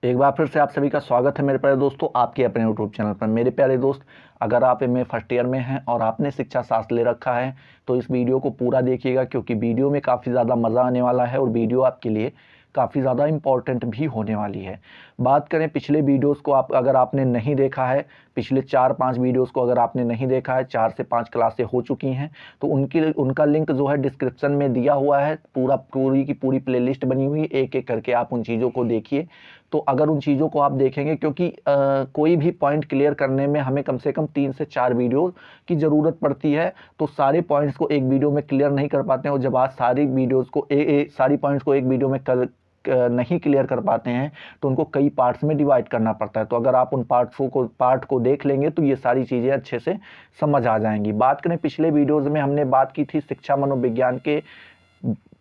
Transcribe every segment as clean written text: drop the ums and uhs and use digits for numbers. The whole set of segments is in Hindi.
एक बार फिर से आप सभी का स्वागत है मेरे प्यारे दोस्तों आपके अपने यूट्यूब चैनल पर। मेरे प्यारे दोस्त, अगर आप एमए फर्स्ट ईयर में हैं और आपने शिक्षा शास्त्र ले रखा है तो इस वीडियो को पूरा देखिएगा, क्योंकि वीडियो में काफ़ी ज़्यादा मज़ा आने वाला है और वीडियो आपके लिए काफ़ी ज़्यादा इम्पॉर्टेंट भी होने वाली है। बात करें पिछले वीडियोस को, अगर आपने नहीं देखा है, पिछले 4-5 वीडियोस को अगर आपने नहीं देखा है, 4 से 5 क्लासें हो चुकी हैं, तो उनका लिंक जो है डिस्क्रिप्शन में दिया हुआ है। पूरी की पूरी प्लेलिस्ट बनी हुई है, एक एक करके आप उन चीज़ों को देखिए। तो अगर उन चीज़ों को आप देखेंगे, क्योंकि कोई भी पॉइंट क्लियर करने में हमें कम से कम 3 से 4 वीडियो की ज़रूरत पड़ती है, तो सारे पॉइंट्स को एक वीडियो में क्लियर नहीं कर पाते हैं। और जब आप सारी वीडियोज़ को सारी पॉइंट्स को एक वीडियो में नहीं क्लियर कर पाते हैं तो उनको कई पार्ट्स में डिवाइड करना पड़ता है। तो अगर आप उन पार्ट को देख लेंगे तो ये सारी चीज़ें अच्छे से समझ आ जाएंगी। बात करें पिछले वीडियोज़ में हमने बात की थी शिक्षा मनोविज्ञान के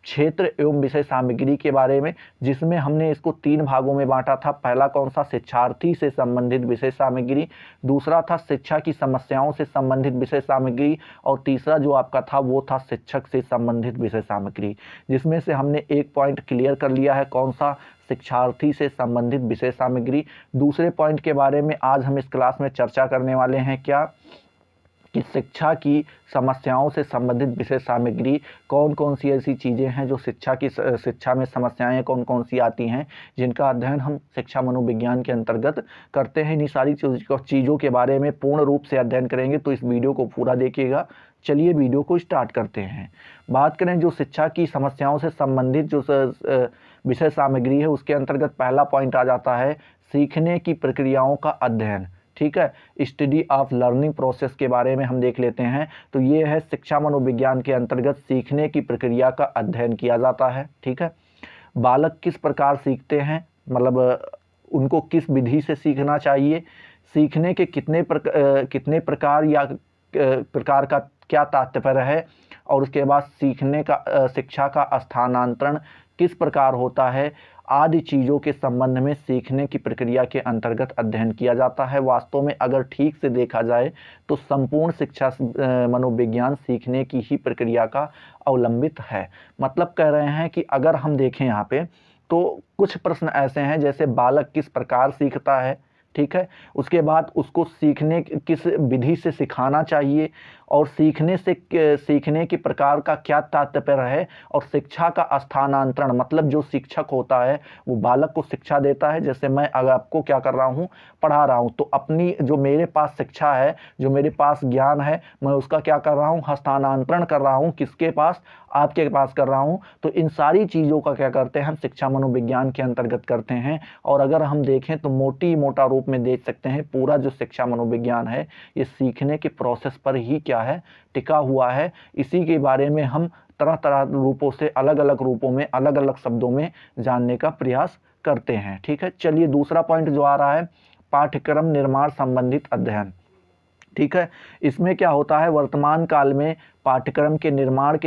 क्षेत्र एवं विषय सामग्री के बारे में, जिसमें हमने इसको 3 भागों में बांटा था। पहला कौन सा? शिक्षार्थी से संबंधित विषय सामग्री। दूसरा था शिक्षा की समस्याओं से संबंधित विषय सामग्री। और तीसरा जो आपका था वो था शिक्षक से संबंधित विषय सामग्री, जिसमें से हमने एक पॉइंट क्लियर कर लिया है। कौन सा? शिक्षार्थी से संबंधित विषय सामग्री। दूसरे पॉइंट के बारे में आज हम इस क्लास में चर्चा करने वाले हैं क्या कि शिक्षा की समस्याओं से संबंधित विषय सामग्री कौन कौन सी ऐसी चीज़ें हैं जो शिक्षा में समस्याएं कौन कौन सी आती हैं, जिनका अध्ययन हम शिक्षा मनोविज्ञान के अंतर्गत करते हैं। इन्हीं सारी चीज़ों के बारे में पूर्ण रूप से अध्ययन करेंगे, तो इस वीडियो को पूरा देखिएगा। चलिए वीडियो को स्टार्ट करते हैं। बात करें जो शिक्षा की समस्याओं से संबंधित जो विषय सामग्री है, उसके अंतर्गत पहला पॉइंट आ जाता है सीखने की प्रक्रियाओं का अध्ययन। ठीक है, स्टडी ऑफ लर्निंग प्रोसेस के बारे में हम देख लेते हैं। तो ये है शिक्षा मनोविज्ञान के अंतर्गत सीखने की प्रक्रिया का अध्ययन किया जाता है। ठीक है, बालक किस प्रकार सीखते हैं, मतलब उनको किस विधि से सीखना चाहिए, सीखने के कितने प्रकार या प्रकार का क्या तात्पर्य है, और उसके बाद शिक्षा का स्थानांतरण किस प्रकार होता है, आदि चीज़ों के संबंध में सीखने की प्रक्रिया के अंतर्गत अध्ययन किया जाता है। वास्तव में अगर ठीक से देखा जाए तो संपूर्ण शिक्षा मनोविज्ञान सीखने की ही प्रक्रिया का अवलंबित है। मतलब कह रहे हैं कि अगर हम देखें यहाँ पे तो कुछ प्रश्न ऐसे हैं जैसे बालक किस प्रकार सीखता है, ठीक है, उसके बाद उसको सीखने किस विधि से सिखाना चाहिए, और सीखने के प्रकार का क्या तात्पर्य है, और शिक्षा का स्थानांतरण मतलब जो शिक्षक होता है वो बालक को शिक्षा देता है। जैसे मैं अगर आपको क्या कर रहा हूँ, पढ़ा रहा हूँ, तो अपनी जो मेरे पास शिक्षा है, जो मेरे पास ज्ञान है, मैं उसका क्या कर रहा हूँ, हस्तांतरण कर रहा हूँ। किसके पास? आपके पास कर रहा हूँ। तो इन सारी चीज़ों का क्या करते हैं हम शिक्षा मनोविज्ञान के अंतर्गत करते हैं। और अगर हम देखें तो मोटा रूप में देख सकते हैं पूरा जो शिक्षा मनोविज्ञान है ये सीखने के प्रोसेस पर ही क्या है, टिका हुआ है। इसी के बारे में हम तरह तरह रूपों से, अलग अलग रूपों में, अलग अलग शब्दों में जानने का प्रयास करते हैं। ठीक है, चलिए दूसरा पॉइंट जो आ रहा है पाठ्यक्रम निर्माण संबंधित अध्ययन। ठीक है, इसमें क्या होता है, वर्तमान काल में पाठ्यक्रम के निर्माण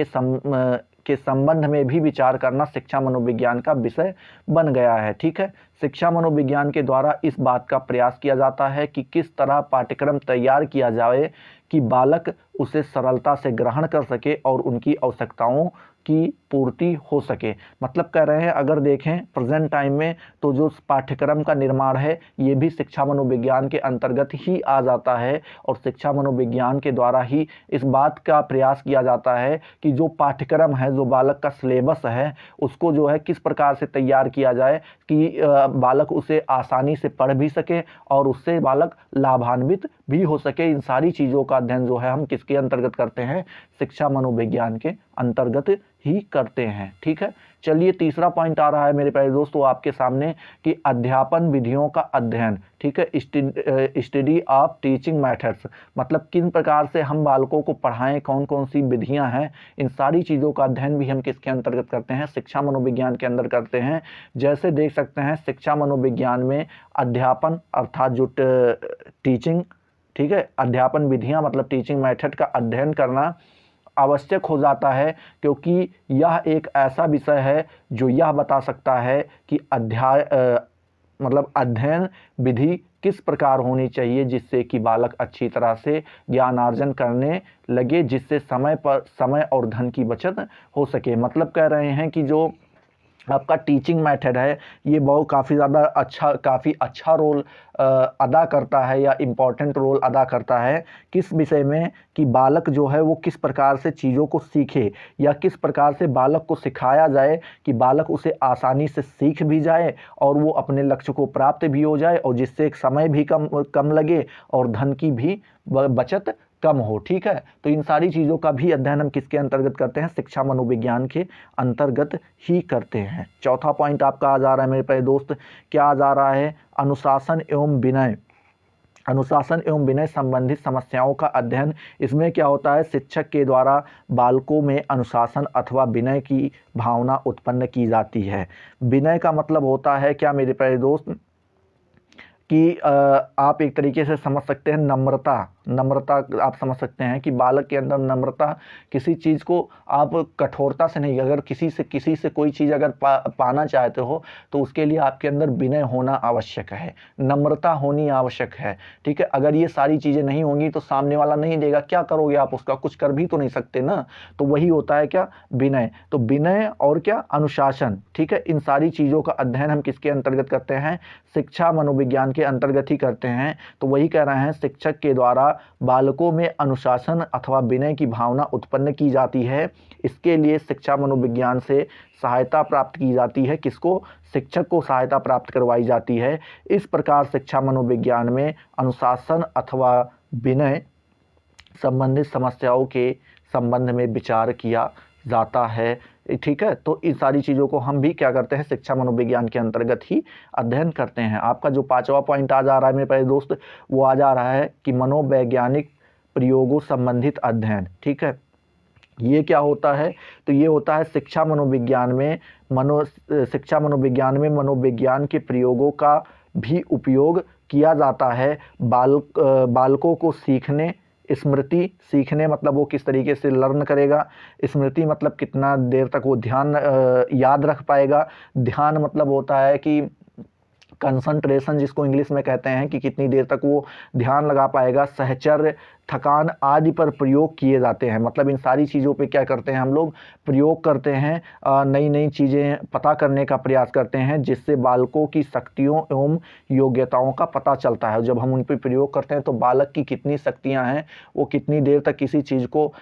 के संबंध में भी विचार करना शिक्षा मनोविज्ञान का विषय बन गया है। ठीक है, शिक्षा मनोविज्ञान के द्वारा इस बात का प्रयास किया जाता है कि किस तरह पाठ्यक्रम तैयार किया जाए कि बालक उसे सरलता से ग्रहण कर सके और उनकी आवश्यकताओं की पूर्ति हो सके। मतलब कह रहे हैं अगर देखें प्रेजेंट टाइम में तो जो पाठ्यक्रम का निर्माण है ये भी शिक्षा मनोविज्ञान के अंतर्गत ही आ जाता है, और शिक्षा मनोविज्ञान के द्वारा ही इस बात का प्रयास किया जाता है कि जो पाठ्यक्रम है, जो बालक का सिलेबस है, उसको जो है किस प्रकार से तैयार किया जाए कि बालक उसे आसानी से पढ़ भी सके और उससे बालक लाभान्वित भी हो सके। इन सारी चीज़ों का अध्ययन जो है हम किसके अंतर्गत करते हैं, शिक्षा मनोविज्ञान के अंतर्गत ही करते हैं। ठीक है, चलिए तीसरा पॉइंट आ रहा है मेरे प्यारे दोस्तों आपके सामने कि अध्यापन विधियों का अध्ययन। ठीक है, स्टडी ऑफ टीचिंग मेथड्स, मतलब किन प्रकार से हम बालकों को पढ़ाएं, कौन कौन सी विधियां हैं, इन सारी चीज़ों का अध्ययन भी हम किसके अंतर्गत करते हैं, शिक्षा मनोविज्ञान के अंदर करते हैं। जैसे देख सकते हैं शिक्षा मनोविज्ञान में अध्यापन अर्थात जो टीचिंग, ठीक है, अध्यापन विधियां मतलब टीचिंग मेथड का अध्ययन करना आवश्यक हो जाता है, क्योंकि यह एक ऐसा विषय है जो यह बता सकता है कि अध्ययन विधि किस प्रकार होनी चाहिए जिससे कि बालक अच्छी तरह से ज्ञानार्जन करने लगे, जिससे समय और धन की बचत हो सके। मतलब कह रहे हैं कि जो आपका टीचिंग मेथड है, ये बहुत काफ़ी अच्छा रोल अदा करता है या इम्पॉर्टेंट रोल अदा करता है किस विषय में, कि बालक जो है वो किस प्रकार से चीज़ों को सीखे या किस प्रकार से बालक को सिखाया जाए कि बालक उसे आसानी से सीख भी जाए और वो अपने लक्ष्य को प्राप्त भी हो जाए, और जिससे एक समय भी कम लगे और धन की भी बचत कम हो। ठीक है, तो इन सारी चीज़ों का भी अध्ययन हम किसके अंतर्गत करते हैं, शिक्षा मनोविज्ञान के अंतर्गत ही करते हैं। चौथा पॉइंट आपका आ जा रहा है मेरे प्यारे दोस्त, क्या आ जा रहा है, अनुशासन एवं विनय। अनुशासन एवं विनय संबंधित समस्याओं का अध्ययन। इसमें क्या होता है, शिक्षक के द्वारा बालकों में अनुशासन अथवा विनय की भावना उत्पन्न की जाती है। विनय का मतलब होता है क्या मेरे प्यारे दोस्त, कि आप एक तरीके से समझ सकते हैं नम्रता। नम्रता आप समझ सकते हैं कि बालक के अंदर नम्रता, किसी चीज़ को आप कठोरता से नहीं, अगर किसी से कोई चीज़ अगर पाना चाहते हो तो उसके लिए आपके अंदर विनय होना आवश्यक है, नम्रता होनी आवश्यक है। ठीक है, अगर ये सारी चीज़ें नहीं होंगी तो सामने वाला नहीं देगा, क्या करोगे आप उसका, कुछ कर भी तो नहीं सकते ना। तो वही होता है क्या, विनय। तो विनय और क्या, अनुशासन। ठीक है, इन सारी चीज़ों का अध्ययन हम किसके अंतर्गत करते हैं, शिक्षा मनोविज्ञान के अंतर्गत ही करते हैं। तो वही कह रहे हैं, शिक्षक के द्वारा बालकों में अनुशासन अथवा विनय की भावना उत्पन्न की जाती है। इसके लिए शिक्षा मनोविज्ञान से सहायता प्राप्त की जाती है। किसको, शिक्षक को सहायता प्राप्त करवाई जाती है। इस प्रकार शिक्षा मनोविज्ञान में अनुशासन अथवा विनय संबंधित समस्याओं के संबंध में विचार किया जाता है। ठीक है, तो इन सारी चीज़ों को हम भी क्या करते हैं, शिक्षा मनोविज्ञान के अंतर्गत ही अध्ययन करते हैं। आपका जो पांचवा पॉइंट आ जा रहा है मेरे प्यारे दोस्त, वो आ जा रहा है कि मनोवैज्ञानिक प्रयोगों संबंधित अध्ययन। ठीक है, ये क्या होता है, तो ये होता है शिक्षा मनोविज्ञान में मनोविज्ञान के प्रयोगों का भी उपयोग किया जाता है। बालकों को स्मृति सीखने मतलब वो किस तरीके से लर्न करेगा, स्मृति मतलब कितना देर तक वो ध्यान याद रख पाएगा, ध्यान मतलब होता है कि कंसंट्रेशन जिसको इंग्लिश में कहते हैं, कि कितनी देर तक वो ध्यान लगा पाएगा, सहचर्य, थकान आदि पर प्रयोग किए जाते हैं। मतलब इन सारी चीज़ों पे क्या करते हैं हम लोग, प्रयोग करते हैं, नई नई चीज़ें पता करने का प्रयास करते हैं, जिससे बालकों की शक्तियों एवं योग्यताओं का पता चलता है। जब हम उन पर प्रयोग करते हैं तो बालक की कितनी शक्तियाँ हैं, वो कितनी देर तक किसी चीज़ को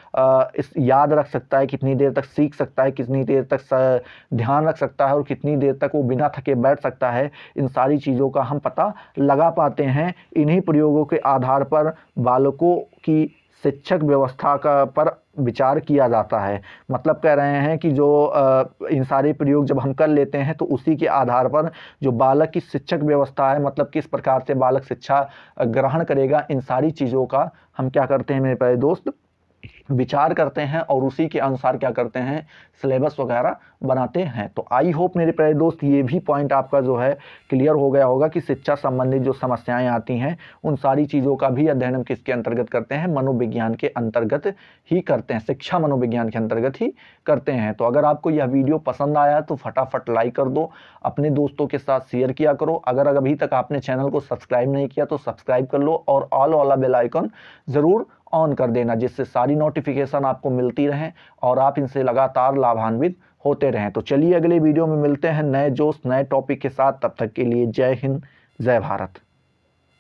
याद रख सकता है, कितनी देर तक सीख सकता है, कितनी देर तक ध्यान रख सकता है और कितनी देर तक वो बिना थके बैठ सकता है, इन सारी चीज़ों का हम पता लगा पाते हैं। इन्हीं प्रयोगों के आधार पर बालकों की शिक्षक व्यवस्था पर विचार किया जाता है। मतलब कह रहे हैं कि जो इन सारे प्रयोग जब हम कर लेते हैं तो उसी के आधार पर जो बालक की शिक्षक व्यवस्था है, मतलब किस प्रकार से बालक शिक्षा ग्रहण करेगा, इन सारी चीज़ों का हम क्या करते हैं मेरे प्यारे दोस्त, विचार करते हैं और उसी के अनुसार क्या करते हैं, सिलेबस वगैरह बनाते हैं। तो आई होप मेरे प्यारे दोस्त ये भी पॉइंट आपका जो है क्लियर हो गया होगा कि शिक्षा संबंधित जो समस्याएं आती हैं उन सारी चीज़ों का भी अध्ययन हम किसके अंतर्गत करते हैं, मनोविज्ञान के अंतर्गत ही करते हैं, शिक्षा मनोविज्ञान के अंतर्गत ही करते हैं। तो अगर आपको यह वीडियो पसंद आया तो फटाफट लाइक कर दो, अपने दोस्तों के साथ शेयर किया करो। अगर अभी तक आपने चैनल को सब्सक्राइब नहीं किया तो सब्सक्राइब कर लो और ऑल वाला बेल आइकन ज़रूर ऑन कर देना, जिससे सारी नोटिफिकेशन आपको मिलती रहें और आप इनसे लगातार लाभान्वित होते रहें। तो चलिए अगले वीडियो में मिलते हैं नए जोश नए टॉपिक के साथ, तब तक के लिए जय हिंद, जय भारत।